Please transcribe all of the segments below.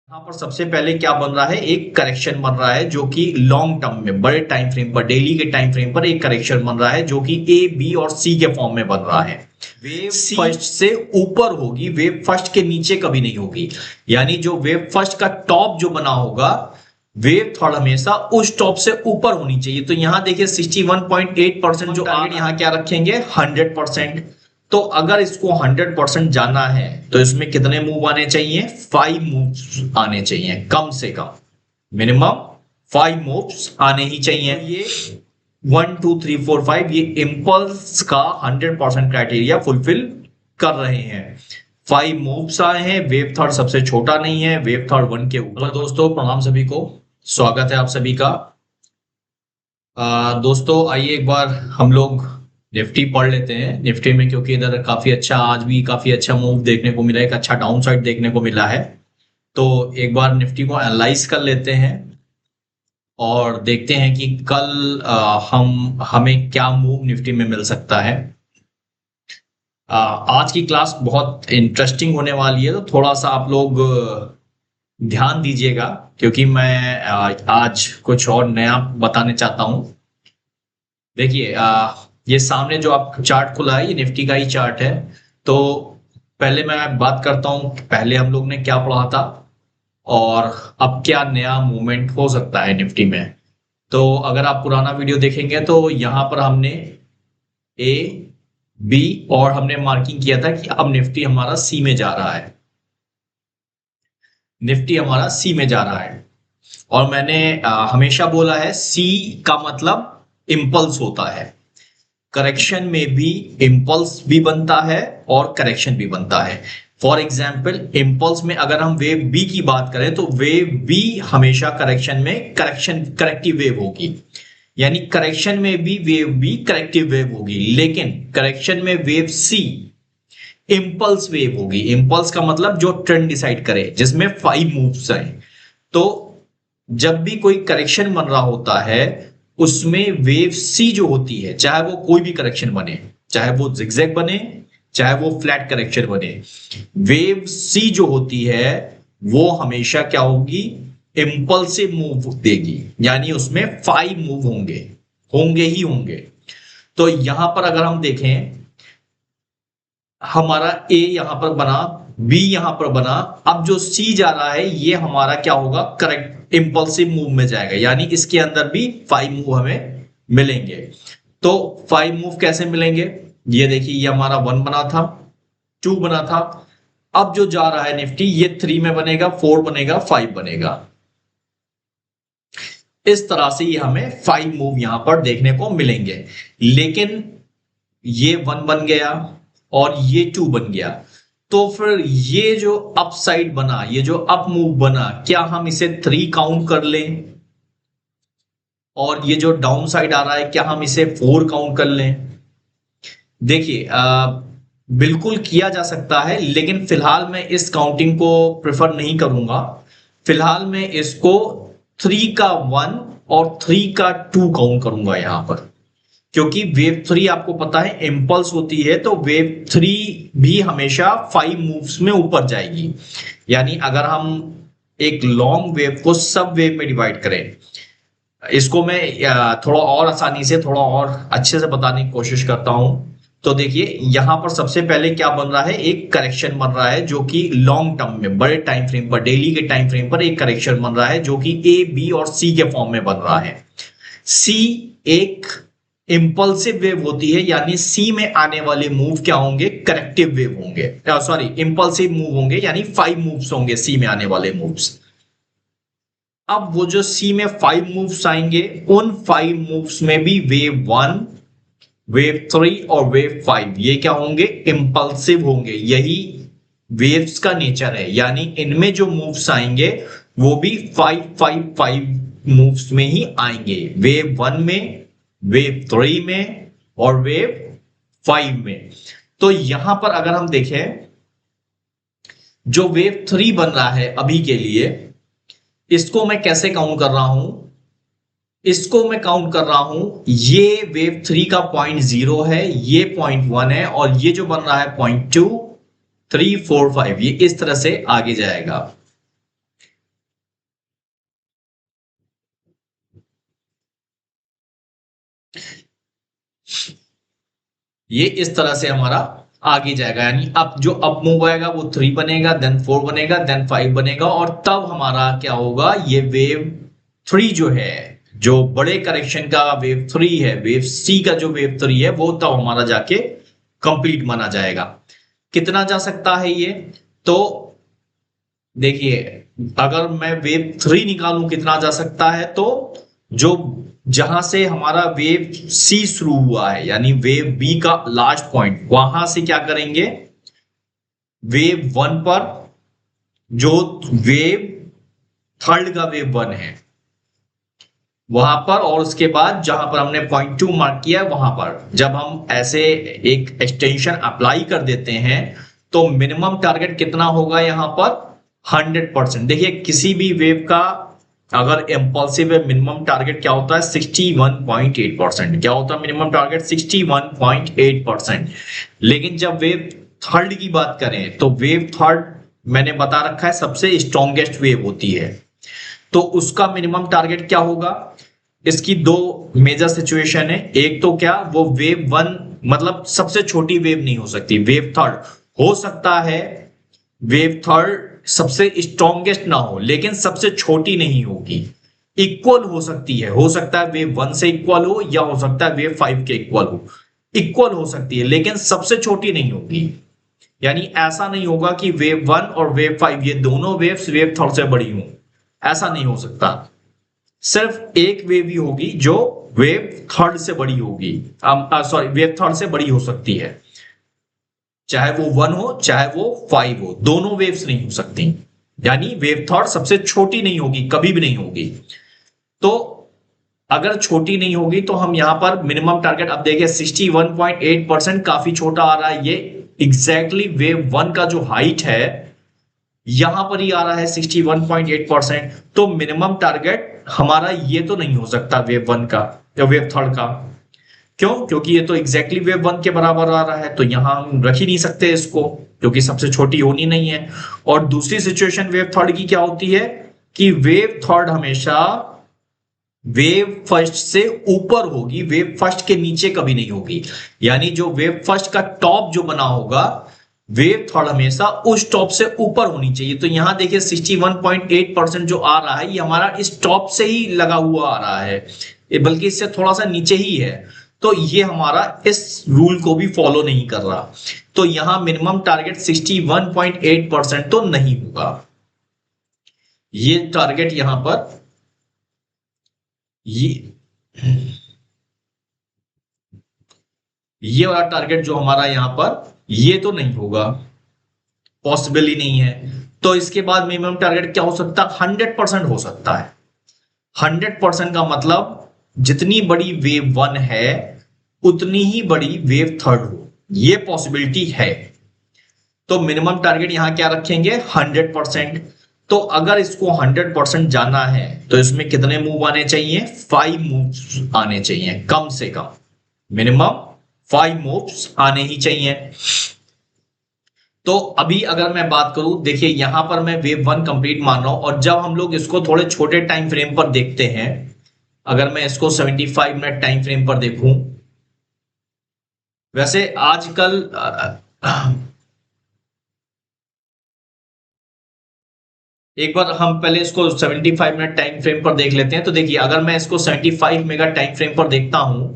यहाँ पर सबसे पहले क्या बन रहा है, एक करेक्शन बन रहा है जो कि लॉन्ग टर्म में बड़े टाइम फ्रेम पर, डेली के टाइम फ्रेम पर एक करेक्शन बन रहा है जो कि ए बी और सी के फॉर्म में बन रहा है। वेव फर्स्ट से ऊपर होगी, वेव फर्स्ट के नीचे कभी नहीं होगी। यानी जो वेव फर्स्ट का टॉप जो बना होगा, वेव थर्ड हमेशा उस टॉप से ऊपर होनी चाहिए। तो यहां देखिए 61.8% जो टारगेट यहाँ क्या रखेंगे, 100%। तो अगर इसको 100% जाना है तो इसमें कितने मूव आने चाहिए, 5 मूव्स आने चाहिए कम से कम, मिनिमम 5 मूव्स आने ही चाहिए। ये 1 2 3 4 5 ये इंपल्स का 100% क्राइटेरिया फुलफिल कर रहे हैं। 5 मूव्स आए हैं, वेव थर्ड सबसे छोटा नहीं है, वेव थर्ड 1 के ऊपर। दोस्तों प्रणाम सभी को, स्वागत है आप सभी का। दोस्तों आइए एक बार हम लोग निफ्टी पढ़ लेते हैं। निफ्टी में क्योंकि इधर काफी अच्छा, आज भी काफी अच्छा मूव देखने को मिला है, एक अच्छा डाउन साइड देखने को मिला है। तो एक बार निफ्टी को एनालाइज कर लेते हैं और देखते हैं कि कल हमें क्या मूव निफ्टी में मिल सकता है। आज की क्लास बहुत इंटरेस्टिंग होने वाली है, तो थोड़ा सा आप लोग ध्यान दीजिएगा क्योंकि मैं आज कुछ और नया बताने चाहता हूं। देखिए ये सामने जो आप चार्ट खुला है, ये निफ्टी का ही चार्ट है। तो पहले मैं बात करता हूं पहले हम लोग ने क्या पढ़ा था और अब क्या नया मूवमेंट हो सकता है निफ्टी में। तो अगर आप पुराना वीडियो देखेंगे तो यहां पर हमने ए बी और हमने मार्किंग किया था कि अब निफ्टी हमारा सी में जा रहा है, निफ्टी हमारा सी में जा रहा है। और मैंने हमेशा बोला है सी का मतलब इंपल्स होता है। करेक्शन में भी इंपल्स भी बनता है और करेक्शन भी बनता है। फॉर एग्जाम्पल इंपल्स में अगर हम वेव बी की बात करें तो वेव बी हमेशा करेक्शन में करेक्टिव वेव होगी। यानी करेक्शन में भी वेव बी करेक्टिव वेव होगी, लेकिन करेक्शन में वेव सी इंपल्स वेव होगी। इंपल्स का मतलब जो ट्रेंड डिसाइड करे, जिसमें 5 मूव्स आए। तो जब भी कोई करेक्शन बन रहा होता है उसमें वेव सी जो होती है, चाहे वो कोई भी करेक्शन बने, चाहे वो जिगजैग बने, चाहे वो फ्लैट करेक्शन बने, वेव सी जो होती है वो हमेशा क्या होगी, इंपल्सिव मूव देगी। यानी उसमें 5 मूव होंगे, होंगे ही होंगे। तो यहां पर अगर हम देखें, हमारा ए यहां पर बना, बी यहां पर बना, अब जो सी जा रहा है ये हमारा क्या होगा, करेक्ट इंपल्सिव मूव में जाएगा। यानी इसके अंदर भी 5 मूव हमें मिलेंगे। तो 5 मूव कैसे मिलेंगे, ये देखिए, ये हमारा 1 बना था, 2 बना था। अब जो जा रहा है निफ्टी ये 3 में बनेगा, 4 बनेगा, 5 बनेगा। इस तरह से ये हमें 5 मूव यहां पर देखने को मिलेंगे। लेकिन ये 1 बन गया और ये 2 बन गया, तो फिर ये जो अप साइड बना, ये जो अप मूव बना, क्या हम इसे 3 काउंट कर लें? और ये जो डाउन साइड आ रहा है क्या हम इसे 4 काउंट कर लें? देखिए बिल्कुल किया जा सकता है, लेकिन फिलहाल मैं इस काउंटिंग को प्रेफर नहीं करूंगा। फिलहाल मैं इसको 3 का 1 और 3 का 2 काउंट करूंगा यहां पर, क्योंकि वेव 3 आपको पता है इंपल्स होती है, तो वेव 3 भी हमेशा 5 मूव्स में ऊपर जाएगी। यानी अगर हम एक लॉन्ग वेव को सब वेव में डिवाइड करें, इसको मैं थोड़ा और आसानी से, थोड़ा और अच्छे से बताने की कोशिश करता हूं। तो देखिए यहां पर सबसे पहले क्या बन रहा है, एक करेक्शन बन रहा है जो कि लॉन्ग टर्म में, बड़े टाइम फ्रेम पर, डेली के टाइम फ्रेम पर एक करेक्शन बन रहा है जो कि ए बी और सी के फॉर्म में बन रहा है। सी एक इंपल्सिव वेव होती है, यानी सी में आने वाले मूव क्या होंगे, करेक्टिव वेव होंगे, सॉरी इंपल्सिव मूव होंगे, यानी 5 मूव्स होंगे सी में आने वाले मूव्स। अब वो जो सी में 5 मूव्स आएंगे, उन 5 मूव्स में भी वेव 1, वेव 3 और वेव 5 ये क्या होंगे, इंपल्सिव होंगे। यही वेव्स का नेचर है, यानी इनमें जो मूव्स आएंगे वो भी 5 मूव्स में ही आएंगे, वेव 1 में, वेव 3 में और वेव 5 में। तो यहां पर अगर हम देखें, जो वेव 3 बन रहा है अभी के लिए, इसको मैं कैसे काउंट कर रहा हूं, इसको मैं काउंट कर रहा हूं, ये वेव 3 का 0.0 है, ये 0.1 है, और ये जो बन रहा है 0.2 3 4 5, ये इस तरह से आगे जाएगा। ये इस तरह से हमारा आगे जाएगा, यानी अब जो अप मूव आएगा वो 3 बनेगा, देन 4 बनेगा, देन 5 बनेगा, और तब हमारा क्या होगा, ये वेव 3 जो है, जो बड़े करेक्शन का वेव 3 है, वेव सी का जो वेव 3 है, वो तब हमारा जाके कंप्लीट माना जाएगा। कितना जा सकता है ये, तो देखिए अगर मैं वेव 3 निकालूं कितना जा सकता है, तो जो जहां से हमारा वेव सी शुरू हुआ है, यानी वेव बी का लास्ट पॉइंट, वहां से क्या करेंगे, वेव 1 पर, जो वेव थर्ड का वेव 1 है वहां पर, और उसके बाद जहां पर हमने पॉइंट 2 मार्क किया है वहां पर, जब हम ऐसे एक एक्सटेंशन अप्लाई कर देते हैं तो मिनिमम टारगेट कितना होगा यहां पर, 100%। देखिए किसी भी वेव का अगर इम्पल्सिव है, मिनिमम टारगेट क्या होता है, 61.8%। क्या होता है मिनिमम टारगेट, 61.8%। लेकिन जब वेव थर्ड की बात करें तो वेव थर्ड मैंने बता रखा है सबसे स्ट्रॉन्गेस्ट वेव होती है, तो उसका मिनिमम टारगेट क्या होगा। इसकी दो मेजर सिचुएशन है, एक तो क्या, वो वेव 1 मतलब सबसे छोटी वेव नहीं हो सकती, वेव थर्ड हो सकता है, वेव थर्ड सबसे स्ट्रॉन्गेस्ट ना हो लेकिन सबसे छोटी नहीं होगी, इक्वल हो सकती है, हो सकता है वेव 1 से इक्वल हो या हो सकता है वेव 5 के इक्वल हो, इक्वल हो सकती है लेकिन सबसे छोटी नहीं होगी। यानी ऐसा नहीं होगा कि वेव 1 और वेव 5 ये दोनों वेव्स वेव थर्ड से बड़ी हों, ऐसा नहीं हो सकता। सिर्फ एक वेव ही होगी जो वेव थर्ड से बड़ी होगी, सॉरी वेव थर्ड से बड़ी हो सकती है, चाहे वो 1 हो चाहे वो 5 हो, दोनों वेव्स नहीं हो सकती। यानी वेव थर्ड सबसे छोटी नहीं होगी, कभी भी नहीं होगी। तो अगर छोटी नहीं होगी तो हम यहां पर मिनिमम टारगेट, अब देखिए 61.8% काफी छोटा आ रहा है, ये एग्जैक्टली वेव 1 का जो हाइट है यहां पर ही आ रहा है 61.8%। तो मिनिमम टारगेट हमारा ये तो नहीं हो सकता वेव 1 का या वेव थर्ड का, क्यों, क्योंकि ये तो एग्जैक्टली वेव 1 के बराबर आ रहा है, तो यहां हम रख ही नहीं सकते इसको, क्योंकि सबसे छोटी होनी नहीं है। और दूसरी सिचुएशन वेव थर्ड की क्या होती है कि वेव थर्ड हमेशा वेव फर्स्ट से ऊपर होगी, वेव फर्स्ट के नीचे कभी नहीं होगी। यानी जो वेव फर्स्ट का टॉप जो बना होगा, वेव थर्ड हमेशा उस टॉप से ऊपर होनी चाहिए। तो यहां देखिए 61.8% जो आ रहा है ये हमारा इस टॉप से ही लगा हुआ आ रहा है, बल्कि इससे थोड़ा सा नीचे ही है, तो ये हमारा इस रूल को भी फॉलो नहीं कर रहा। तो यहां मिनिमम टारगेट 61.8% तो नहीं होगा, ये टारगेट यहां पर ये वाला टारगेट जो हमारा यहां पर ये तो नहीं होगा, पॉसिबल ही नहीं है। तो इसके बाद मिनिमम टारगेट क्या हो सकता है, 100% हो सकता है। 100% का मतलब जितनी बड़ी वेव 1 है उतनी ही बड़ी वेव थर्ड हो, ये पॉसिबिलिटी है। तो मिनिमम टारगेट यहां क्या रखेंगे, 100%। तो अगर इसको 100% जाना है तो इसमें कितने मूव आने चाहिए, 5 मूव्स आने चाहिए कम से कम, मिनिमम 5 मूव्स आने ही चाहिए। तो अभी अगर मैं बात करूं, देखिए यहां पर मैं वेव 1 कंप्लीट मान रहा हूं, और जब हम लोग इसको थोड़े छोटे टाइम फ्रेम पर देखते हैं, अगर मैं इसको 75 मिनट टाइम फ्रेम पर देखूं, वैसे आजकल एक बार हम पहले इसको 75 मिनट टाइम फ्रेम पर देख लेते हैं। तो देखिए अगर मैं इसको 75 मेगा टाइम फ्रेम पर देखता हूं,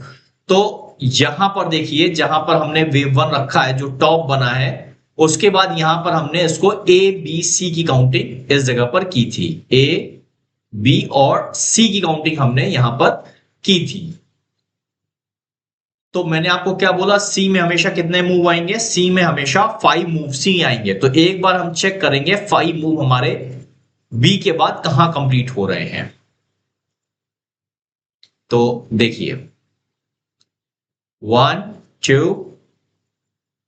तो यहां पर देखिए जहां पर हमने वेव 1 रखा है जो टॉप बना है, उसके बाद यहां पर हमने इसको ए बी सी की काउंटिंग इस जगह पर की थी, ए बी और सी की काउंटिंग हमने यहां पर की थी। तो मैंने आपको क्या बोला, सी में हमेशा कितने मूव आएंगे, सी में हमेशा 5 मूव सी आएंगे। तो एक बार हम चेक करेंगे 5 मूव हमारे बी के बाद कहां कंप्लीट हो रहे हैं। तो देखिए 1 2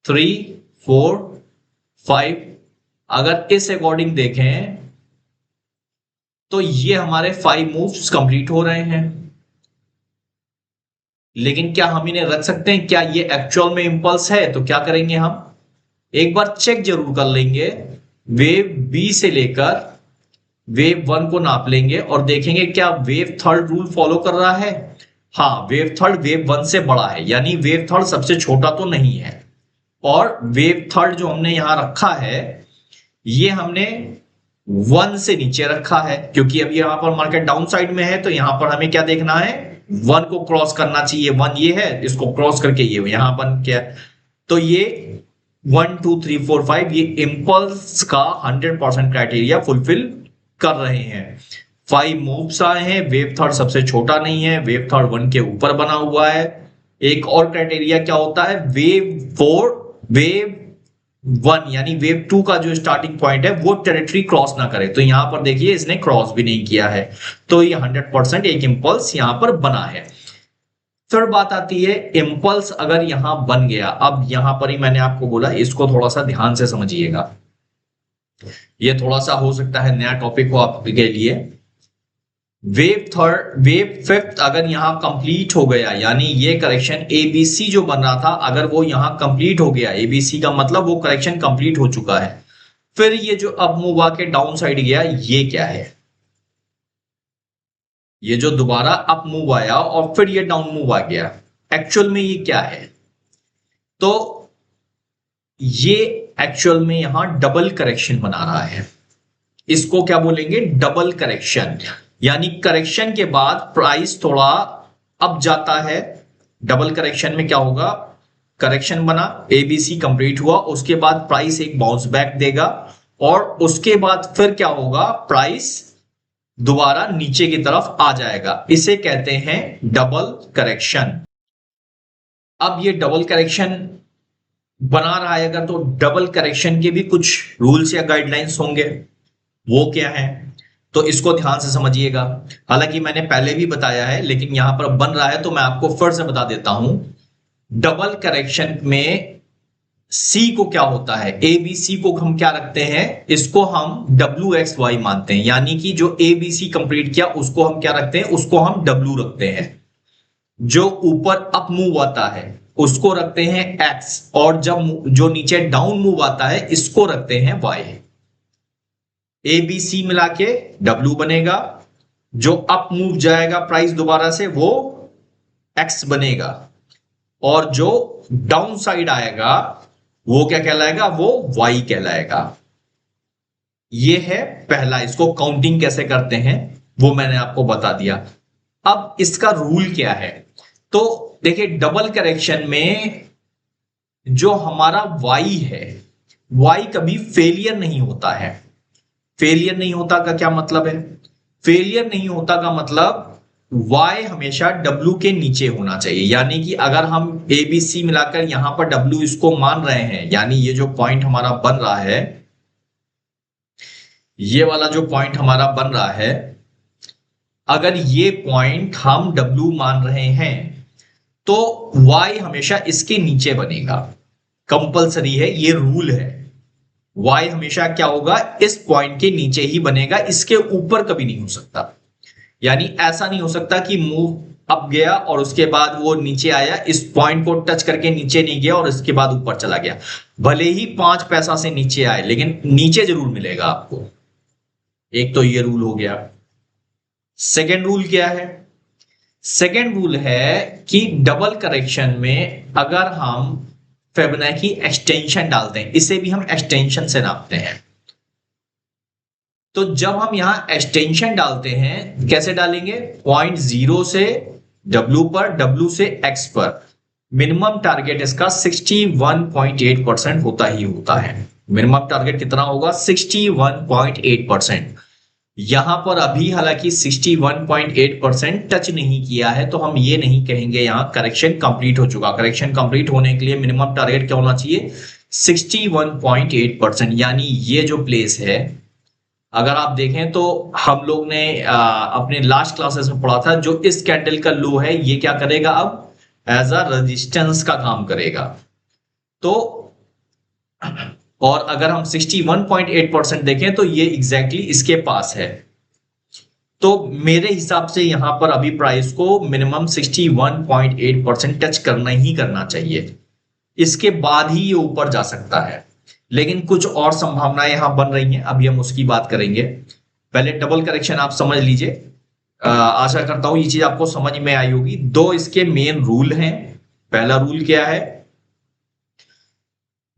3 4 5, अगर इस अकॉर्डिंग देखें तो ये हमारे 5 मूव्स कंप्लीट हो रहे हैं। लेकिन क्या हम इन्हें रख सकते हैं, क्या ये एक्चुअल में इंपल्स है, तो क्या करेंगे हम एक बार चेक जरूर कर लेंगे, वेव बी से लेकर वेव 1 को नाप लेंगे और देखेंगे क्या वेव थर्ड रूल फॉलो कर रहा है। हाँ, वेव थर्ड वेव वन से बड़ा है, यानी वेव थर्ड सबसे छोटा तो नहीं है। और वेव थर्ड जो हमने यहां रखा है ये हमने वन से नीचे रखा है, क्योंकि अभी यहां पर मार्केट डाउन साइड में है, तो यहां पर हमें क्या देखना है, वन को क्रॉस करना चाहिए। वन ये है, इसको क्रॉस करके ये यहां पर क्या, तो ये 1 2 3 4 5 ये इंपल्स का 100% क्राइटेरिया फुलफिल कर रहे हैं। 5 मूव्स आए हैं, वेव थर्ड सबसे छोटा नहीं है, वेव थर्ड वन के ऊपर बना हुआ है। एक और क्राइटेरिया क्या होता है, वेव वन यानी वेव टू का जो स्टार्टिंग पॉइंट है वो टेरिटरी क्रॉस ना करे। तो यहां पर देखिए इसने क्रॉस भी नहीं किया है, तो ये 100% एक इंपल्स यहां पर बना है। फिर बात आती है इंपल्स अगर यहां बन गया, अब यहां पर ही मैंने आपको बोला इसको थोड़ा सा ध्यान से समझिएगा, ये थोड़ा सा हो सकता है नया टॉपिक हो आपके लिए। वेव फिफ्थ अगर यहां कंप्लीट हो गया, यानी ये करेक्शन एबीसी जो बन रहा था अगर वो यहां कंप्लीट हो गया, एबीसी का मतलब वो करेक्शन कंप्लीट हो चुका है, फिर ये जो अब मूव आके डाउन साइड गया ये क्या है, ये जो दोबारा अप मूव आया और फिर ये डाउन मूव आ गया, एक्चुअल में ये क्या है, तो ये एक्चुअल में यहां डबल करेक्शन बना रहा है। इसको क्या बोलेंगे, डबल करेक्शन, यानी करेक्शन के बाद प्राइस थोड़ा अप जाता है। डबल करेक्शन में क्या होगा, करेक्शन बना, एबीसी कंप्लीट हुआ, उसके बाद प्राइस एक बाउंस बैक देगा और उसके बाद फिर क्या होगा, प्राइस दोबारा नीचे की तरफ आ जाएगा। इसे कहते हैं डबल करेक्शन। अब ये डबल करेक्शन बना रहा है अगर, तो डबल करेक्शन के भी कुछ रूल्स या गाइडलाइंस होंगे, वो क्या है, तो इसको ध्यान से समझिएगा। हालांकि मैंने पहले भी बताया है लेकिन यहां पर बन रहा है तो मैं आपको फिर से बता देता हूं। डबल करेक्शन में सी को क्या होता है, ए बी सी को हम क्या रखते हैं, इसको हम डब्ल्यू एक्स वाई मानते हैं, यानी कि जो ए बी सी कंप्लीट किया उसको हम क्या रखते हैं, उसको हम डब्ल्यू रखते हैं। जो ऊपर अप मूव आता है उसको रखते हैं एक्स, और जब जो नीचे डाउन मूव आता है इसको रखते हैं वाई। ए बी सी मिला के डब्ल्यू बनेगा, जो अप मूव जाएगा प्राइस दोबारा से वो एक्स बनेगा, और जो डाउन साइड आएगा वो क्या कहलाएगा, वो वाई कहलाएगा। ये है पहला, इसको काउंटिंग कैसे करते हैं वो मैंने आपको बता दिया। अब इसका रूल क्या है, तो देखिए डबल करेक्शन में जो हमारा वाई है, वाई कभी फेलियर नहीं होता है। फेलियर नहीं होता का क्या मतलब है, फेलियर नहीं होता का मतलब y हमेशा w के नीचे होना चाहिए, यानी कि अगर हम a b c मिलाकर यहां पर w इसको मान रहे हैं, यानी ये जो पॉइंट हमारा बन रहा है, ये वाला जो पॉइंट हमारा बन रहा है, अगर ये पॉइंट हम w मान रहे हैं तो y हमेशा इसके नीचे बनेगा, कंपलसरी है, ये रूल है। y हमेशा क्या होगा, इस पॉइंट के नीचे ही बनेगा, इसके ऊपर कभी नहीं हो सकता। यानी ऐसा नहीं हो सकता कि मूव अप गया और उसके बाद वो नीचे आया, इस पॉइंट को टच करके नीचे नहीं गया और इसके बाद ऊपर चला गया, भले ही 5 पैसा से नीचे आए लेकिन नीचे जरूर मिलेगा आपको। एक तो ये रूल हो गया। सेकेंड रूल क्या है, सेकेंड रूल है कि डबल करेक्शन में अगर हम फिबोनाची एक्सटेंशन डालते हैं, इसे भी हम एक्सटेंशन से नापते हैं, तो जब हम यहां एक्सटेंशन डालते हैं कैसे डालेंगे, 0.0 से W पर, W से X पर, मिनिमम टारगेट इसका 61.8% होता ही होता है। मिनिमम टारगेट कितना होगा, 61.8%। यहां पर अभी हालांकि 61.8% टच नहीं किया है, तो हम ये नहीं कहेंगे यहां करेक्शन कंप्लीट हो चुका। करेक्शन कंप्लीट होने के लिए मिनिमम टारगेट क्या होना चाहिए, 61.8%। यानी ये जो प्लेस है, अगर आप देखें तो हम लोग ने अपने लास्ट क्लासेस में पढ़ा था, जो इस कैंडल का लो है ये क्या करेगा, अब एज अ रेजिस्टेंस का काम करेगा। तो और अगर हम 61.8% देखें तो ये एग्जैक्टली इसके पास है, तो मेरे हिसाब से यहां पर अभी प्राइस को मिनिमम 61.8% टच करना ही करना चाहिए, इसके बाद ही ये ऊपर जा सकता है। लेकिन कुछ और संभावनाएं यहां बन रही हैं, अभी हम उसकी बात करेंगे। पहले डबल करेक्शन आप समझ लीजिए, आशा करता हूं ये चीज आपको समझ में आई होगी। दो इसके मेन रूल हैं। पहला रूल क्या है,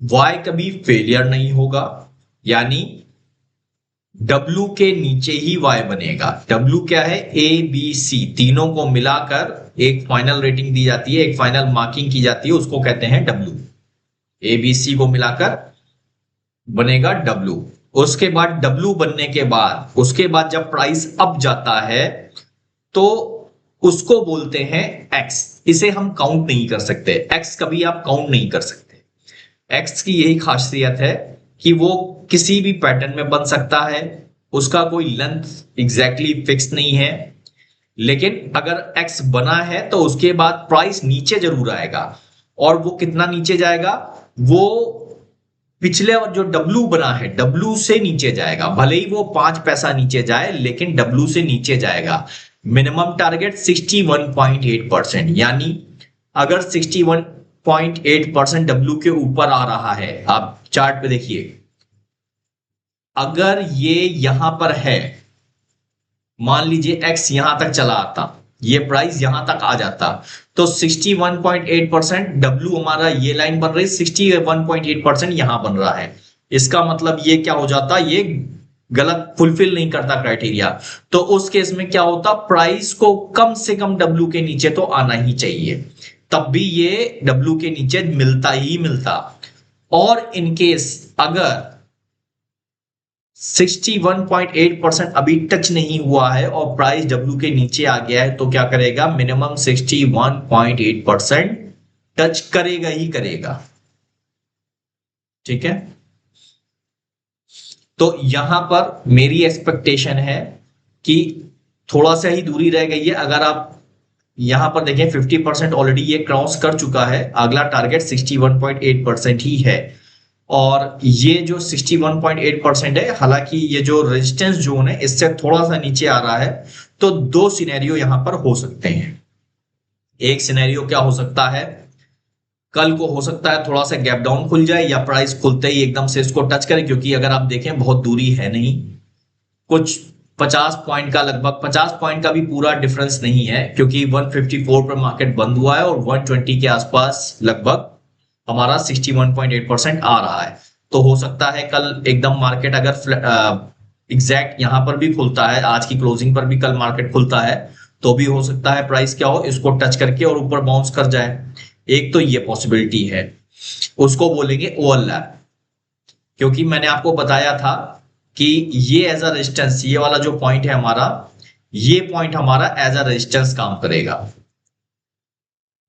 वाई कभी फेलियर नहीं होगा, यानी W के नीचे ही Y बनेगा। W क्या है, A B C तीनों को मिलाकर एक फाइनल रेटिंग दी जाती है, एक फाइनल मार्किंग की जाती है, उसको कहते हैं W। A B C को मिलाकर बनेगा W। उसके बाद W बनने के बाद, उसके बाद जब प्राइस अप जाता है तो उसको बोलते हैं X। इसे हम काउंट नहीं कर सकते, X कभी आप काउंट नहीं कर सकते। X की यही खासियत है कि वो किसी भी पैटर्न में बन सकता है, उसका कोई लेंथ एग्जैक्टली फिक्स नहीं है। लेकिन अगर X बना है तो उसके बाद प्राइस नीचे जरूर आएगा। और वो कितना नीचे जाएगा, वो पिछले जो W बना है W से नीचे जाएगा। भले ही वो 5 पैसा नीचे जाए लेकिन W से नीचे जाएगा। मिनिमम टारगेट 61.8%, यानी अगर 61.8% W के ऊपर आ रहा है, आप चार्ट पे देखिए, अगर ये यहां पर है, मान लीजिए X यहां तक चला आता, ये प्राइस यहां तक आ जाता, तो 61.8% W हमारा ये लाइन बन रही, 61.8% यहां बन रहा है। इसका मतलब ये क्या हो जाता, ये गलत फुलफिल नहीं करता क्राइटेरिया। तो उस केस में क्या होता, प्राइस को कम से कम W के नीचे तो आना ही चाहिए, तब भी ये W के नीचे मिलता ही मिलता। और इनकेस अगर 61.8% अभी टच नहीं हुआ है और प्राइस W के नीचे आ गया है, तो क्या करेगा, मिनिमम 61.8% टच करेगा ही करेगा। ठीक है, तो यहां पर मेरी एक्सपेक्टेशन है कि थोड़ा सा ही दूरी रह गई है। अगर आप यहां पर देखें 50% ऑलरेडी ये क्रॉस कर चुका है, अगला टारगेट 61.8% ही है। और ये जो 61.8% है, हालांकि ये जो रेजिस्टेंस जोन है इससे थोड़ा सा नीचे आ रहा है। तो दो सिनेरियो यहां पर हो सकते हैं। एक सिनेरियो क्या हो सकता है, कल को हो सकता है थोड़ा सा गैप डाउन खुल जाए या प्राइस खुलते ही एकदम से इसको टच करे, क्योंकि अगर आप देखें बहुत दूरी है नहीं, कुछ 50 पॉइंट का, लगभग 50 पॉइंट का भी पूरा डिफरेंस नहीं है, क्योंकि 154 पर मार्केट बंद हुआ है और 120 के आसपास लगभग हमारा 61.8% आ रहा है। तो हो सकता है कल एकदम मार्केट अगर एग्जैक्ट यहां पर भी खुलता है, आज की क्लोजिंग पर भी कल मार्केट खुलता है, तो भी हो सकता है प्राइस क्या हो, इसको टच करके और ऊपर बाउंस कर जाए। एक तो ये पॉसिबिलिटी है, उसको बोलेंगे ओवरलैप। क्योंकि मैंने आपको बताया था कि ये एज अ रेजिस्टेंस, ये वाला जो पॉइंट है हमारा, ये पॉइंट हमारा एज अ रेजिस्टेंस काम करेगा।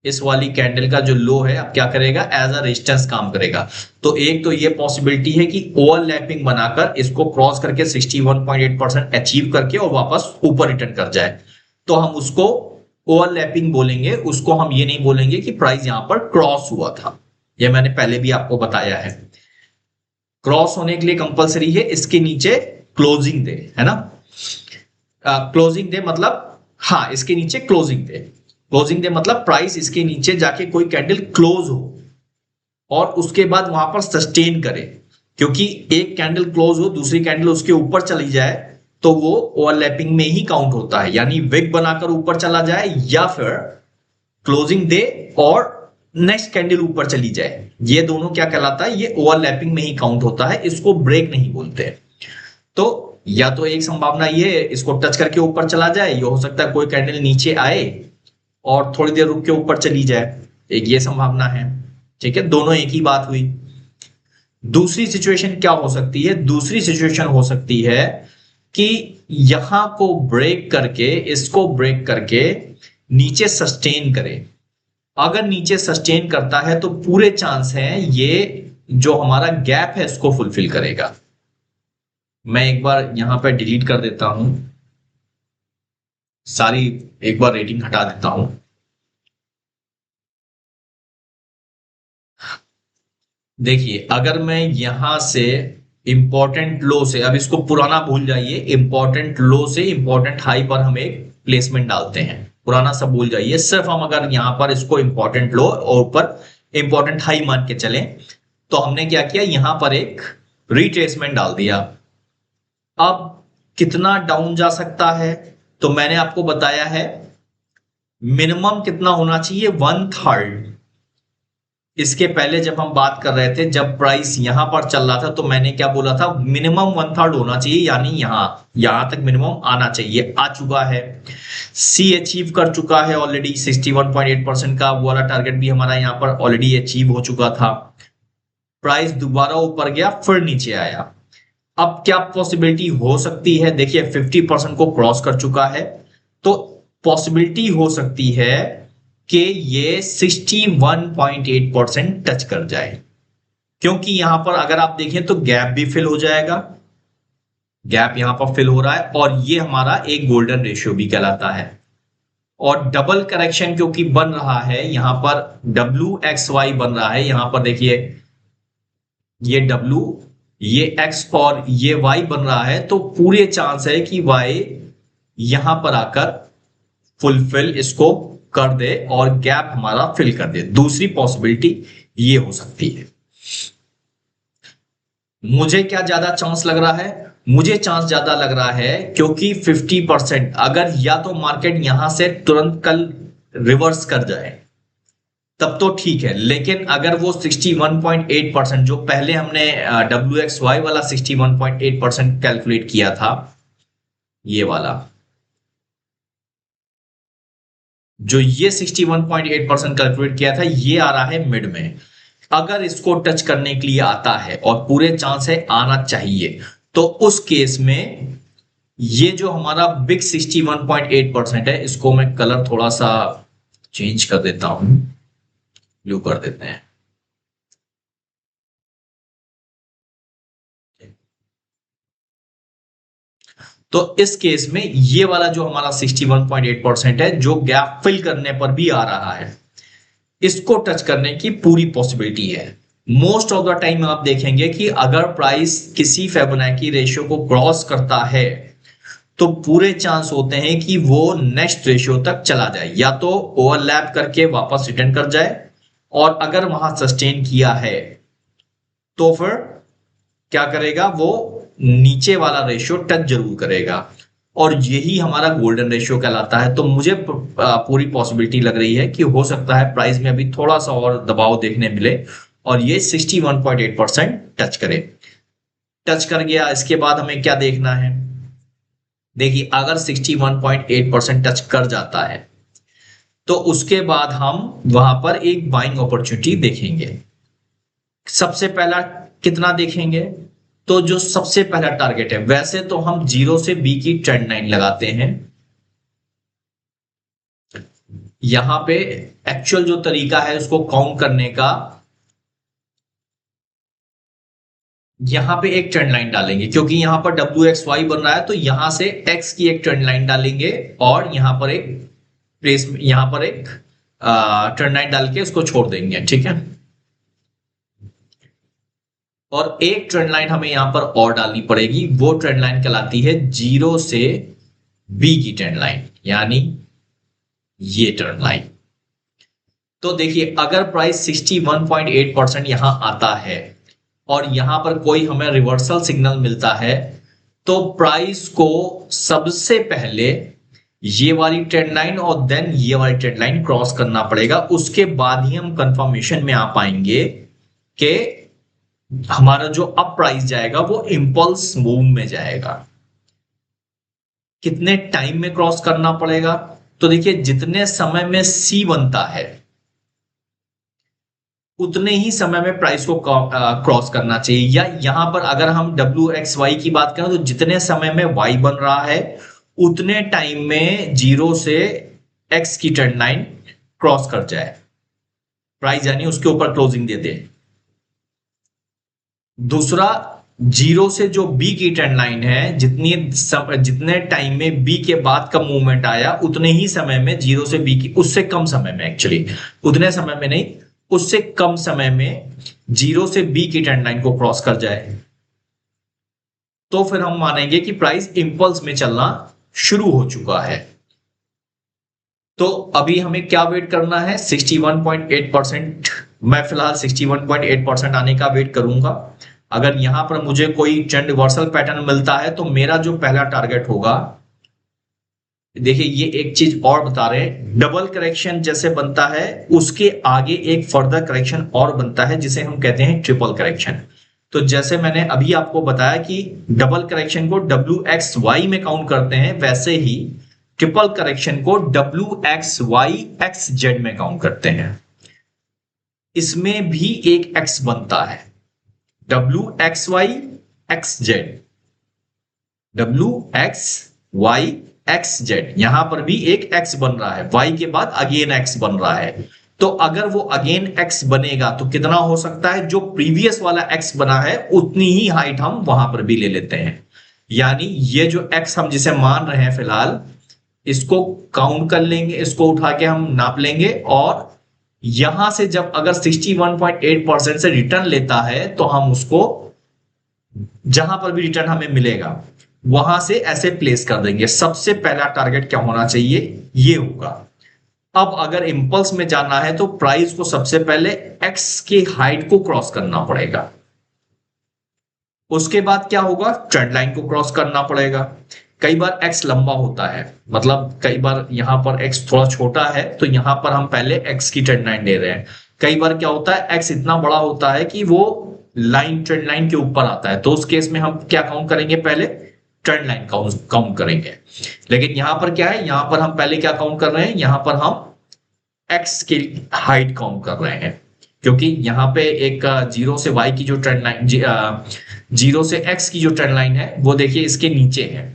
इस वाली कैंडल का जो लो है अब क्या करेगा, एज अ रेजिस्टेंस काम करेगा। तो एक तो ये पॉसिबिलिटी है कि ओवरलैपिंग बनाकर इसको क्रॉस करके 61.8% अचीव करके और वापस ऊपर रिटर्न कर जाए, तो हम उसको ओवरलैपिंग बोलेंगे। उसको हम ये नहीं बोलेंगे कि प्राइस यहां पर क्रॉस हुआ था। यह मैंने पहले भी आपको बताया है। क्रॉस होने के लिए कंपलसरी है इसके नीचे क्लोजिंग दे, है ना। क्लोजिंग दे मतलब, हाँ, इसके नीचे क्लोजिंग दे। क्लोजिंग दे मतलब प्राइस इसके नीचे जाके कोई कैंडल क्लोज हो और उसके बाद वहां पर सस्टेन करे। क्योंकि एक कैंडल क्लोज हो, दूसरी कैंडल उसके ऊपर चली जाए, तो वो ओवरलैपिंग में ही काउंट होता है। यानी विग बनाकर ऊपर चला जाए या फिर क्लोजिंग दे और नेक्स्ट कैंडल ऊपर चली जाए, ये दोनों क्या कहलाता है, ये ओवरलैपिंग में ही काउंट होता है, इसको ब्रेक नहीं बोलते। तो या तो एक संभावना ये है, इसको टच करके ऊपर चला जाए, ये हो सकता है कोई कैंडल नीचे आए और थोड़ी देर रुक के ऊपर चली जाए, एक ये संभावना है। ठीक है, दोनों एक ही बात हुई। दूसरी सिचुएशन क्या हो सकती है, दूसरी सिचुएशन हो सकती है कि यहां को ब्रेक करके, इसको ब्रेक करके नीचे सस्टेन करे। अगर नीचे सस्टेन करता है तो पूरे चांस हैं ये जो हमारा गैप है इसको फुलफिल करेगा। मैं एक बार यहां पर डिलीट कर देता हूं सारी, एक बार रेटिंग हटा देता हूं। देखिए, अगर मैं यहां से इंपॉर्टेंट लो से, अब इसको पुराना भूल जाइए, इंपॉर्टेंट लो से इंपॉर्टेंट हाई पर हम एक प्लेसमेंट डालते हैं। पुराना सब भूल जाइए, सिर्फ हम अगर यहां पर इसको इंपॉर्टेंट लो और ऊपर इंपॉर्टेंट हाई मान के चलें, तो हमने क्या किया, यहां पर एक रिट्रेसमेंट डाल दिया। अब कितना डाउन जा सकता है, तो मैंने आपको बताया है मिनिमम कितना होना चाहिए, 1/3। इसके पहले जब हम बात कर रहे थे, जब प्राइस यहां पर चल रहा था, तो मैंने क्या बोला था, मिनिमम 1/3 होना चाहिए, यानी यहां तक मिनिमम आना चाहिए, आ चुका है। सी अचीव कर चुका है ऑलरेडी, 61.8% का वो वाला टारगेट भी हमारा यहां पर ऑलरेडी अचीव हो चुका था। प्राइस दोबारा ऊपर गया, फिर नीचे आया। अब क्या पॉसिबिलिटी हो सकती है, देखिए 50% को क्रॉस कर चुका है, तो पॉसिबिलिटी हो सकती है कि ये 61.8% टच कर जाए, क्योंकि यहां पर अगर आप देखें तो गैप भी फिल हो जाएगा, गैप यहां पर फिल हो रहा है, और ये हमारा एक गोल्डन रेशियो भी कहलाता है। और डबल करेक्शन क्योंकि बन रहा है यहां पर, WXY बन रहा है यहां पर, देखिए ये W, ये X और ये Y बन रहा है, तो पूरे चांस है कि Y यहां पर आकर फुलफिल इसको कर दे और गैप हमारा फिल कर दे। दूसरी पॉसिबिलिटी ये हो सकती है। मुझे क्या ज्यादा चांस लग रहा है, मुझे चांस ज्यादा लग रहा है क्योंकि 50% अगर या तो मार्केट यहां से तुरंत कल रिवर्स कर जाए तब तो ठीक है, लेकिन अगर वो 61.8% जो पहले हमने WXY वाला 61.8% कैलकुलेट किया था, ये वाला जो ये 61.8% कैलकुलेट किया था, ये आ रहा है मिड में। अगर इसको टच करने के लिए आता है, और पूरे चांस है आना चाहिए, तो उस केस में ये जो हमारा बिग 61.8% है, इसको मैं कलर थोड़ा सा चेंज कर देता हूं, ब्लू कर देते हैं। तो इस केस में ये वाला जो हमारा 61.8% है, जो गैप फिल करने पर भी आ रहा है, इसको टच करने की पूरी पॉसिबिलिटी है। मोस्ट ऑफ द टाइम आप देखेंगे कि अगर प्राइस किसी फिबोनाची रेशियो को क्रॉस करता है, तो पूरे चांस होते हैं कि वो नेक्स्ट रेशियो तक चला जाए, या तो ओवरलैप करके वापस रिटर्न कर जाए, और अगर वहां सस्टेन किया है तो फिर क्या करेगा, वो नीचे वाला रेशियो टच जरूर करेगा, और यही हमारा गोल्डन रेशियो कहलाता है। तो मुझे पूरी पॉसिबिलिटी लग रही है कि हो सकता है प्राइस में अभी थोड़ा सा और दबाव देखने मिले और ये 61.8% टच करे। टच कर गया, इसके बाद हमें क्या देखना है, देखिए अगर 61.8% टच कर जाता है, तो उसके बाद हम वहां पर एक बाइंग अपॉर्चुनिटी देखेंगे। सबसे पहला कितना देखेंगे, तो जो सबसे पहला टारगेट है, वैसे तो हम 0 से B की ट्रेंड लाइन लगाते हैं। यहां पे एक्चुअल जो तरीका है उसको काउंट करने का, यहां पे एक ट्रेंड लाइन डालेंगे, क्योंकि यहां पर WXY बन रहा है, तो यहां से X की एक ट्रेंड लाइन डालेंगे, और यहां पर एक प्लेस, यहां पर एक ट्रेंड लाइन डाल के उसको छोड़ देंगे, ठीक है। और एक ट्रेंड लाइन हमें यहां पर और डालनी पड़ेगी, वो ट्रेंड लाइन कहलाती है 0 से B की ट्रेंड लाइन, यानी ये ट्रेंड लाइन। तो देखिए अगर प्राइस 61.8% यहां आता है और यहां पर कोई हमें रिवर्सल सिग्नल मिलता है, तो प्राइस को सबसे पहले ये वाली ट्रेंड लाइन और देन ये वाली ट्रेंड लाइन क्रॉस करना पड़ेगा। उसके बाद ही हम कंफर्मेशन में आ पाएंगे कि हमारा जो अप प्राइस जाएगा वो इंपल्स मूव में जाएगा। कितने टाइम में क्रॉस करना पड़ेगा, तो देखिए जितने समय में सी बनता है उतने ही समय में प्राइस को क्रॉस करना चाहिए, या यहां पर अगर हम WXY की बात करें, तो जितने समय में Y बन रहा है उतने टाइम में 0 से X की ट्रेंड लाइन क्रॉस कर जाए, प्राइस यानी उसके ऊपर क्लोजिंग दे दे। दूसरा, 0 से जो B की ट्रेंड लाइन है, जितने टाइम में B के बाद का मूवमेंट आया उतने ही समय में 0 से B की, उससे कम समय में, एक्चुअली उतने समय में नहीं, उससे कम समय में 0 से B की ट्रेंड लाइन को क्रॉस कर जाए, तो फिर हम मानेंगे कि प्राइस इंपल्स में चलना शुरू हो चुका है। तो अभी हमें क्या वेट करना है, 61.8%। मैं फिलहाल 61.8% आने का वेट करूंगा। अगर यहां पर मुझे कोई ट्रेंड रिवर्सल पैटर्न मिलता है, तो मेरा जो पहला टारगेट होगा देखिए ये एक चीज और बता रहे हैं, डबल करेक्शन जैसे बनता है उसके आगे एक फर्दर करेक्शन और बनता है जिसे हम कहते हैं ट्रिपल करेक्शन। तो जैसे मैंने अभी आपको बताया कि डबल करेक्शन को WXY में काउंट करते हैं, वैसे ही ट्रिपल करेक्शन को WXY XZ में काउंट करते हैं। इसमें भी एक x बनता है, WXY XZ, WXY XZ, यहां पर भी एक x बन रहा है, y के बाद अगेन x बन रहा है। तो अगर वो अगेन x बनेगा तो कितना हो सकता है, जो प्रीवियस वाला x बना है उतनी ही हाइट हम वहां पर भी ले लेते हैं। यानी ये जो x हम जिसे मान रहे हैं फिलहाल, इसको काउंट कर लेंगे, इसको उठा के हम नाप लेंगे, और यहां से जब अगर 61.8% से रिटर्न लेता है तो हम उसको जहां पर भी रिटर्न हमें मिलेगा वहां से ऐसे प्लेस कर देंगे। सबसे पहला टारगेट क्या होना चाहिए, ये होगा। अब अगर इंपल्स में जाना है तो प्राइस को सबसे पहले एक्स की हाइट को क्रॉस करना पड़ेगा, उसके बाद क्या होगा, ट्रेंड लाइन को क्रॉस करना पड़ेगा। कई बार एक्स लंबा होता है, मतलब कई बार यहां पर एक्स थोड़ा छोटा है तो यहां पर हम पहले एक्स की ट्रेंड लाइन ले रहे हैं। कई बार क्या होता है, एक्स इतना बड़ा होता है कि वो लाइन ट्रेंड लाइन के ऊपर आता है, तो उस केस में हम क्या काउंट करेंगे, पहले ट्रेंड लाइन काउंट करेंगे। लेकिन यहां पर क्या है, यहां पर हम पहले क्या काउंट कर रहे हैं, यहां पर हम एक्स की हाइट काउंट कर रहे हैं, क्योंकि यहां पे एक जीरो से वाई की जो ट्रेंड लाइन, जीरो से एक्स की जो ट्रेंड लाइन है वो देखिए इसके नीचे है।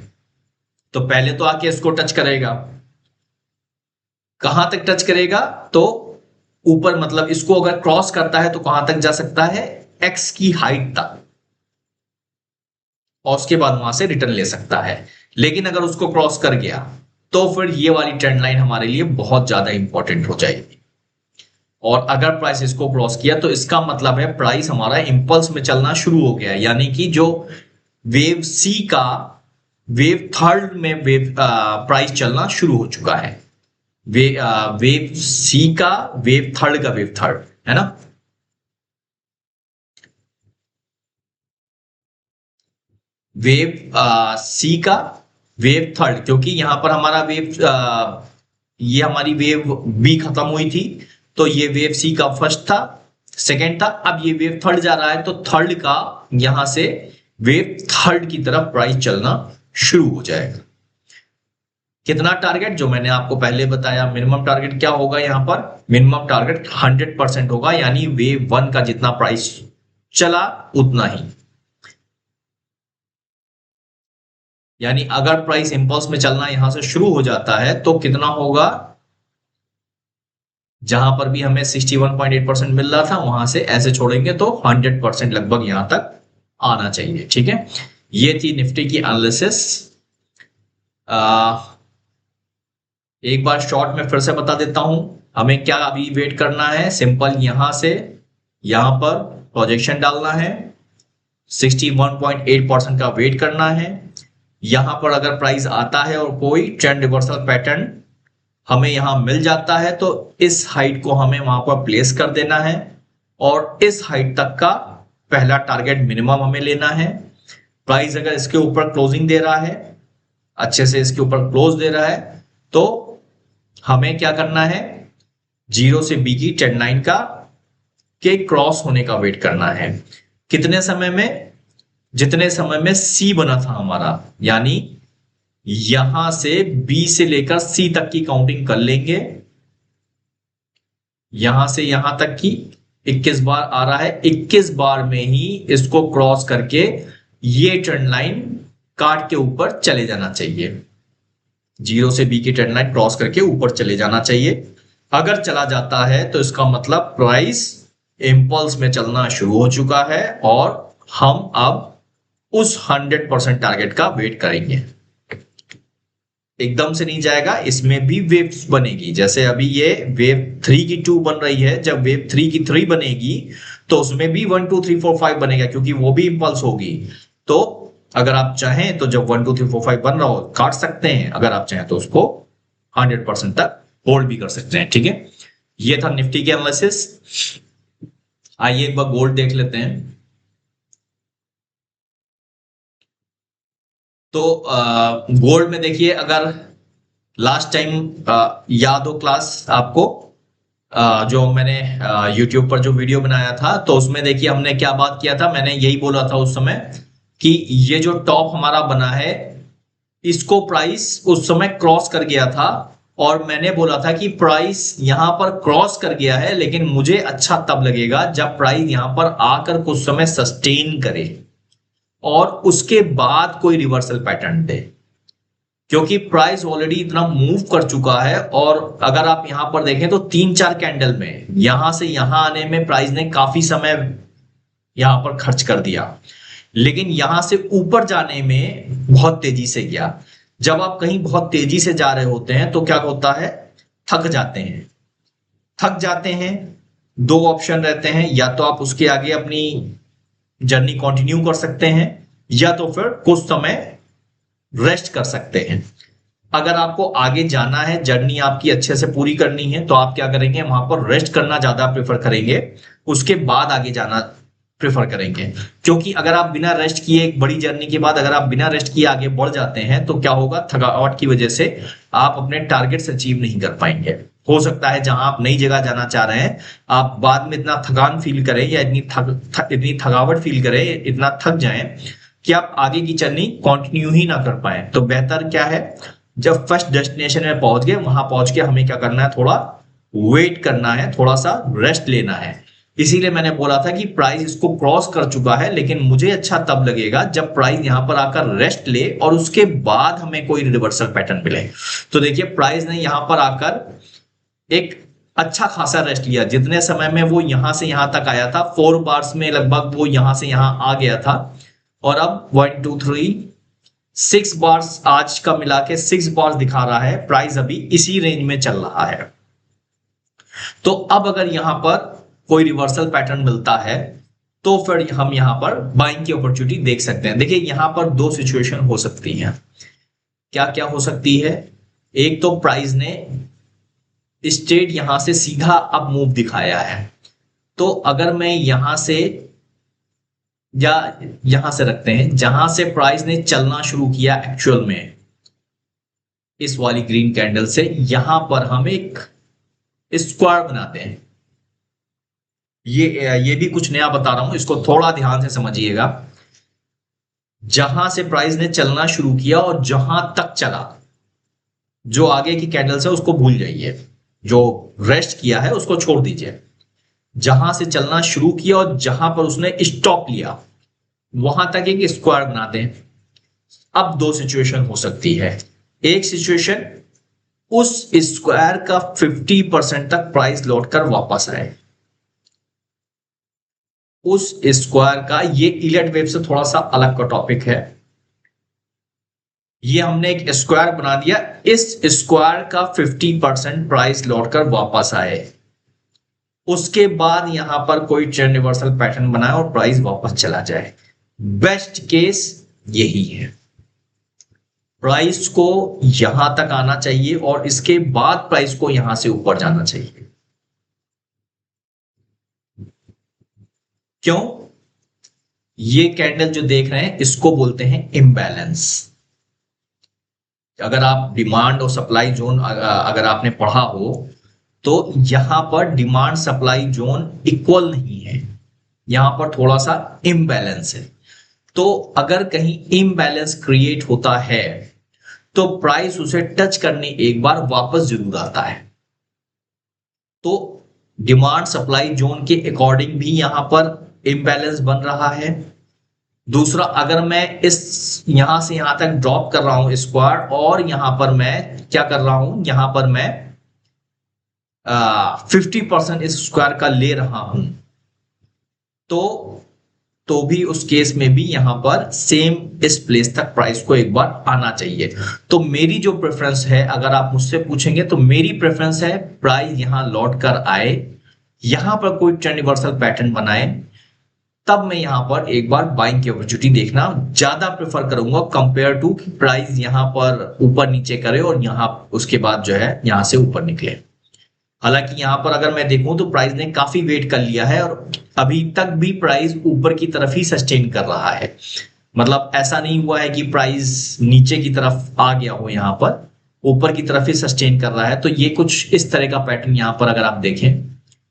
तो पहले तो आके इसको टच करेगा, कहां तक टच करेगा, तो ऊपर, मतलब इसको अगर क्रॉस करता है तो कहां तक जा सकता है, एक्स की हाइट तक, और उसके बाद वहां से रिटर्न ले सकता है। लेकिन अगर उसको क्रॉस कर गया तो फिर ये वाली ट्रेंड लाइन हमारे लिए बहुत ज्यादा इंपॉर्टेंट हो जाएगी। और अगर प्राइस इसको क्रॉस किया तो इसका मतलब है प्राइस हमारा इंपल्स में चलना शुरू हो गया है, यानी कि जो वेव सी का वेव थर्ड में वेव प्राइस चलना शुरू हो चुका है। वेव सी का वेव थर्ड का वेव थर्ड है ना, वेव सी का वेव थर्ड, क्योंकि यहां पर हमारा वेव ये हमारी वेव बी खत्म हुई थी, तो ये वेव सी का फर्स्ट था, सेकेंड था, अब ये वेव थर्ड जा रहा है, तो थर्ड का यहां से वेव थर्ड की तरफ प्राइस चलना शुरू हो जाएगा। कितना टारगेट, जो मैंने आपको पहले बताया, मिनिमम टारगेट क्या होगा, यहां पर मिनिमम टारगेट 100% होगा, यानी वेव वन का जितना प्राइस चला उतना ही। यानी अगर प्राइस इंपल्स में चलना यहां से शुरू हो जाता है तो कितना होगा, जहां पर भी हमें 61.8% मिल रहा था वहां से ऐसे छोड़ेंगे तो 100% लगभग यहां तक आना चाहिए। ठीक है, ये थी निफ्टी की एनालिसिस। एक बार शॉर्ट में फिर से बता देता हूं, हमें क्या अभी वेट करना है, सिंपल यहां से यहां पर प्रोजेक्शन डालना है, 61.8% का वेट करना है। यहां पर अगर प्राइस आता है और कोई ट्रेंड रिवर्सल पैटर्न हमें यहां मिल जाता है तो इस हाइट को हमें वहां पर प्लेस कर देना है, और इस हाइट तक का पहला टारगेट मिनिमम हमें लेना है। प्राइस अगर इसके ऊपर क्लोजिंग दे रहा है, अच्छे से इसके ऊपर क्लोज दे रहा है, तो हमें क्या करना है, जीरो से बी की ट्रेंड लाइन का के क्रॉस होने का वेट करना है। कितने समय में, जितने समय में सी बना था हमारा, यानी यहां से बी से लेकर सी तक की काउंटिंग कर लेंगे। यहां से यहां तक की 21 बार आ रहा है, 21 बार में ही इसको क्रॉस करके ये ट्रेंड लाइन काट के ऊपर चले जाना चाहिए, जीरो से बी की ट्रेंड लाइन क्रॉस करके ऊपर चले जाना चाहिए। अगर चला जाता है तो इसका मतलब प्राइस इंपल्स में चलना शुरू हो चुका है और हम अब उस 100% टारगेट का वेट करेंगे। एकदम से नहीं जाएगा, इसमें भी वेव्स बनेगी। जैसे अभी ये वेव 3 की 2 बन रही है, जब वेव 3 की 3 बनेगी तो उसमें भी 1 2 3 4 5 बनेगा, क्योंकि वो भी इंपल्स होगी। तो अगर आप चाहें तो जब 1 2 3 4 5 बन रहा हो काट सकते हैं, अगर आप चाहें तो उसको 100% तक होल्ड भी कर सकते हैं। ठीक है, ये था निफ्टी के एनालिसिस। आइए एक बार गोल्ड देख लेते हैं। तो गोल्ड में देखिए, अगर लास्ट टाइम याद हो क्लास आपको, जो मैंने YouTube पर जो वीडियो बनाया था, तो उसमें देखिए हमने क्या बात किया था। मैंने यही बोला था उस समय कि ये जो टॉप हमारा बना है, इसको प्राइस उस समय क्रॉस कर गया था, और मैंने बोला था कि प्राइस यहां पर क्रॉस कर गया है, लेकिन मुझे अच्छा तब लगेगा जब प्राइस यहां पर आकर कुछ समय सस्टेन करे और उसके बाद कोई रिवर्सल पैटर्न दे, क्योंकि प्राइस ऑलरेडी इतना मूव कर चुका है। और अगर आप यहां पर देखें तो 3-4 कैंडल में यहां से यहां आने में प्राइस ने काफी समय यहां पर खर्च कर दिया, लेकिन यहां से ऊपर जाने में बहुत तेजी से गया। जब आप कहीं बहुत तेजी से जा रहे होते हैं तो क्या होता है, थक जाते हैं। थक जाते हैं, दो ऑप्शन रहते हैं, या तो आप उसके आगे अपनी जर्नी कंटिन्यू कर सकते हैं, या तो फिर कुछ समय रेस्ट कर सकते हैं। अगर आपको आगे जाना है, जर्नी आपकी अच्छे से पूरी करनी है, तो आप क्या करेंगे, वहां पर रेस्ट करना ज्यादा प्रेफर करेंगे, उसके बाद आगे जाना प्रेफर करेंगे। क्योंकि अगर आप बिना रेस्ट किए एक बड़ी जर्नी के बाद अगर आप बिना रेस्ट किए आगे बढ़ जाते हैं तो क्या होगा, थकावट की वजह से आप अपने टारगेट्स अचीव नहीं कर पाएंगे। हो सकता है जहां आप नई जगह जाना चाह रहे हैं, आप बाद में इतना थकान फील करें या इतनी थकावट फील करें, इतना थक जाएं कि आप आगे की जर्नी कंटिन्यू ही ना कर पाए। तो बेहतर क्या है, जब फर्स्ट डेस्टिनेशन में पहुंच गए, वहां पहुंच के हमें क्या करना है, थोड़ा वेट करना है, थोड़ा सा रेस्ट लेना है। इसीलिए मैंने बोला था कि प्राइस इसको क्रॉस कर चुका है, लेकिन मुझे अच्छा तब लगेगा जब प्राइस यहां पर आकर रेस्ट ले और उसके बाद हमें कोई रिवर्सल पैटर्न मिले। तो देखिए प्राइस ने यहां पर आकर एक अच्छा खासा रेस्ट लिया। जितने समय में वो यहां से यहां तक आया था, 4 बार्स में लगभग वो यहां से यहां आ गया था, और अब 1 2 3 6 बार्स आज का मिला के 6 बार्स दिखा रहा है। प्राइस अभी इसी रेंज में चल रहा है। तो अब अगर यहां पर कोई रिवर्सल पैटर्न मिलता है तो फिर हम यहां पर बाइंग की अपॉर्चुनिटी देख सकते हैं। देखिए यहां पर दो सिचुएशन हो सकती हैं। क्या क्या हो सकती है, एक तो प्राइस ने स्ट्रेट यहां से सीधा अप मूव दिखाया है, तो अगर मैं यहां से या यहां से रखते हैं, जहां से प्राइस ने चलना शुरू किया एक्चुअल में इस वाली ग्रीन कैंडल से, यहां पर हम एक स्क्वायर बनाते हैं। ये भी कुछ नया बता रहा हूं, इसको थोड़ा ध्यान से समझिएगा। जहां से प्राइस ने चलना शुरू किया और जहां तक चला, जो आगे की कैंडल्स है उसको भूल जाइए, जो रेस्ट किया है उसको छोड़ दीजिए। जहां से चलना शुरू किया और जहां पर उसने स्टॉप लिया, वहां तक एक स्क्वायर बनाते हैं। अब दो सिचुएशन हो सकती है। एक सिचुएशन, उस स्क्वायर का 50% तक प्राइस लौट कर वापस आए। उस स्क्वायर का, ये इलियट वेव से थोड़ा सा अलग का टॉपिक है। ये हमने एक स्क्वायर बना दिया, इस स्क्वायर का 50% प्राइस लौटकर वापस आए, उसके बाद यहां पर कोई ट्रेंड रिवर्सल पैटर्न बनाए और प्राइस वापस चला जाए। बेस्ट केस यही है, प्राइस को यहां तक आना चाहिए और इसके बाद प्राइस को यहां से ऊपर जाना चाहिए। क्यों? ये कैंडल जो देख रहे हैं इसको बोलते हैं इम्बैलेंस। अगर आप डिमांड और सप्लाई जोन अगर आपने पढ़ा हो, तो यहां पर डिमांड सप्लाई जोन इक्वल नहीं है, यहां पर थोड़ा सा इम्बैलेंस है। तो अगर कहीं इम्बैलेंस क्रिएट होता है तो प्राइस उसे टच करने एक बार वापस जरूर आता है। तो डिमांड सप्लाई जोन के अकॉर्डिंग भी यहां पर इम्बैलेंस बन रहा है। दूसरा, अगर मैं इस यहां से यहां तक ड्रॉप कर रहा हूं स्क्वायर, और यहां पर मैं क्या कर रहा हूं, यहां पर मैं 50% इस स्क्वायर का ले रहा हूं, तो भी उस केस में भी यहां पर सेम इस प्लेस तक प्राइस को एक बार आना चाहिए। तो मेरी जो प्रेफरेंस है, अगर आप मुझसे पूछेंगे तो मेरी प्रेफरेंस है प्राइस यहां लौट कर आए, यहां पर कोई ट्रेंड रिवर्सल पैटर्न बनाए, तब मैं यहां पर एक बार बाइंग की अपॉर्चुनिटी देखना ज्यादा प्रेफर करूंगा कंपेयर टू कि प्राइस यहां पर ऊपर नीचे करे और यहां उसके बाद जो है यहां से ऊपर निकले। हालांकि यहां पर अगर मैं देखूं तो प्राइस ने काफी वेट कर लिया है और अभी तक भी प्राइस ऊपर की तरफ ही सस्टेन कर रहा है। मतलब ऐसा नहीं हुआ है कि प्राइस नीचे की तरफ आ गया हो यहां पर, ऊपर की तरफ ही सस्टेन कर रहा है। तो ये कुछ इस तरह का पैटर्न यहां पर अगर आप देखें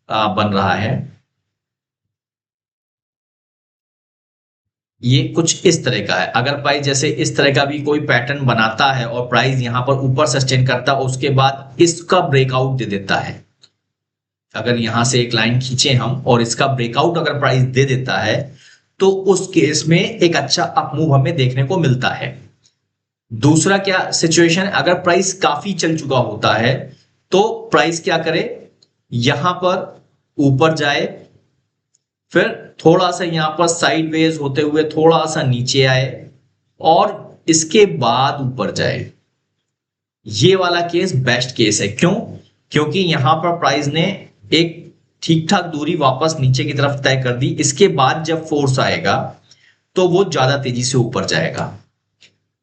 बन रहा है, ये कुछ इस तरह का है। अगर प्राइस जैसे इस तरह का भी कोई पैटर्न बनाता है और प्राइस यहां पर ऊपर सस्टेन करता है, उसके बाद इसका ब्रेकआउट दे देता है, अगर यहां से एक लाइन खींचे हम और इसका ब्रेकआउट अगर प्राइस दे देता है, तो उस केस में एक अच्छा अप मूव हमें देखने को मिलता है। दूसरा क्या सिचुएशन, अगर प्राइस काफी चल चुका होता है तो प्राइस क्या करे, यहां पर ऊपर जाए, फिर थोड़ा सा यहां पर साइडवेज होते हुए थोड़ा सा नीचे आए और इसके बाद ऊपर जाए। ये वाला केस बेस्ट केस है। क्यों? क्योंकि यहां पर प्राइस ने एक ठीक ठाक दूरी वापस नीचे की तरफ तय कर दी, इसके बाद जब फोर्स आएगा तो वो ज्यादा तेजी से ऊपर जाएगा।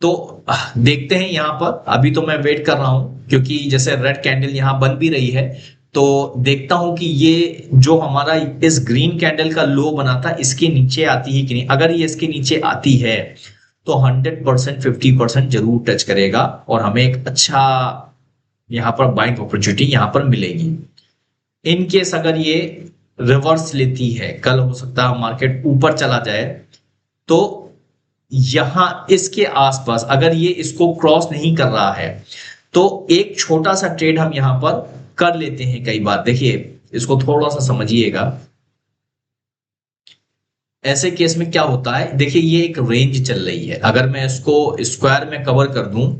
तो देखते हैं यहां पर, अभी तो मैं वेट कर रहा हूं क्योंकि जैसे रेड कैंडल यहां बन भी रही है, तो देखता हूं कि ये जो हमारा इस ग्रीन कैंडल का लो बना था इसके नीचे आती है कि नहीं। अगर ये इसके नीचे आती है तो 100% 50% जरूर टच करेगा और हमें एक अच्छा यहां पर बाइंग अपॉर्चुनिटी यहां पर मिलेगी। इन केस अगर ये रिवर्स लेती है, कल हो सकता है मार्केट ऊपर चला जाए, तो यहां इसके आसपास अगर ये इसको क्रॉस नहीं कर रहा है तो एक छोटा सा ट्रेड हम यहां पर कर लेते हैं। कई बार देखिए, इसको थोड़ा सा समझिएगा। ऐसे केस में क्या होता है, देखिए ये एक रेंज चल रही है, अगर मैं इसको स्क्वायर में कवर कर दूं,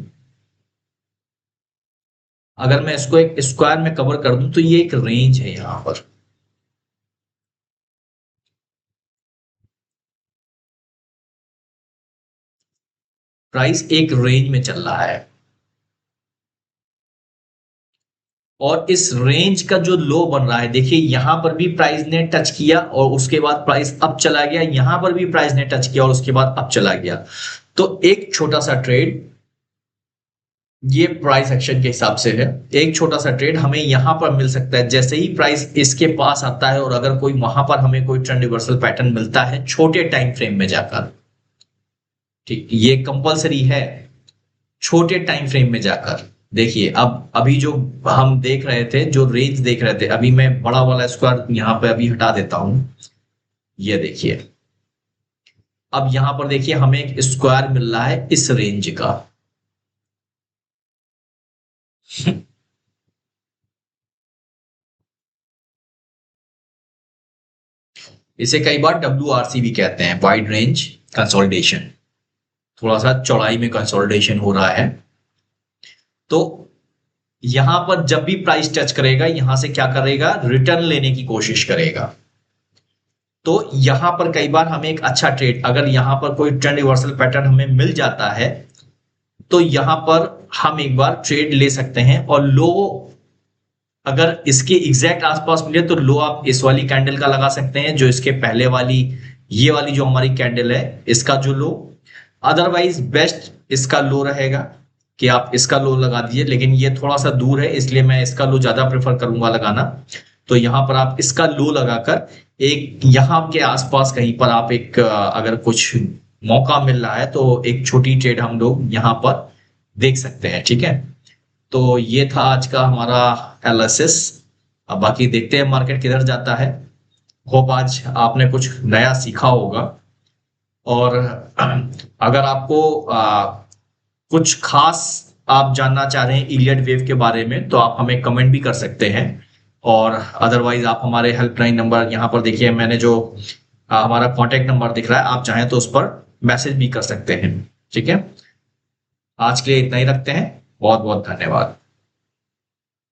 अगर मैं इसको एक स्क्वायर में कवर कर दूं तो ये एक रेंज है यहां पर। प्राइस एक रेंज में चल रहा है और इस रेंज का जो लो बन रहा है, देखिए यहां पर भी प्राइस ने टच किया और उसके बाद प्राइस अप चला गया, यहां पर भी प्राइस ने टच किया और उसके बाद अप चला गया। तो एक छोटा सा ट्रेड, ये प्राइस एक्शन के हिसाब से है, एक छोटा सा ट्रेड हमें यहां पर मिल सकता है जैसे ही प्राइस इसके पास आता है और अगर कोई वहां पर हमें कोई ट्रेंड रिवर्सल पैटर्न मिलता है छोटे टाइम फ्रेम में जाकर। ठीक, ये कंपलसरी है छोटे टाइम फ्रेम में जाकर। देखिए अब अभी जो हम देख रहे थे, जो रेंज देख रहे थे, अभी मैं बड़ा वाला स्क्वायर यहां पे अभी हटा देता हूं। ये देखिए, अब यहां पर देखिए हमें एक स्क्वायर मिल रहा है इस रेंज का। इसे कई बार WRC भी कहते हैं, वाइड रेंज कंसोलिडेशन। थोड़ा सा चौड़ाई में कंसोलिडेशन हो रहा है। तो यहां पर जब भी प्राइस टच करेगा, यहां से क्या करेगा, रिटर्न लेने की कोशिश करेगा। तो यहां पर कई बार हमें एक अच्छा ट्रेड, अगर यहां पर कोई ट्रेंड रिवर्सल पैटर्न हमें मिल जाता है तो यहां पर हम एक बार ट्रेड ले सकते हैं। और लो अगर इसके एग्जैक्ट आसपास मिले तो लो आप इस वाली कैंडल का लगा सकते हैं, जो इसके पहले वाली, ये वाली जो हमारी कैंडल है इसका जो लो। अदरवाइज बेस्ट इसका लो रहेगा कि आप इसका लो लगा दीजिए, लेकिन ये थोड़ा सा दूर है इसलिए मैं इसका लो ज्यादा प्रेफर करूंगा लगाना। तो यहां पर आप इसका लो लगाकर एक यहां के आसपास कहीं पर आप एक अगर कुछ मौका मिल रहा है तो एक छोटी ट्रेड हम लोग यहां पर देख सकते हैं। ठीक है, तो ये था आज का हमारा एनालिसिस। अब बाकी देखते हैं मार्केट किधर जाता है। होप आज आपने कुछ नया सीखा होगा। और अगर आपको कुछ खास आप जानना चाह रहे हैं इलियट वेव के बारे में तो आप हमें कमेंट भी कर सकते हैं। और अदरवाइज आप हमारे हेल्पलाइन नंबर यहाँ पर देखिए, मैंने जो हमारा कॉन्टेक्ट नंबर दिख रहा है, आप चाहें तो उस पर मैसेज भी कर सकते हैं। ठीक है, आज के लिए इतना ही रखते हैं। बहुत बहुत धन्यवाद।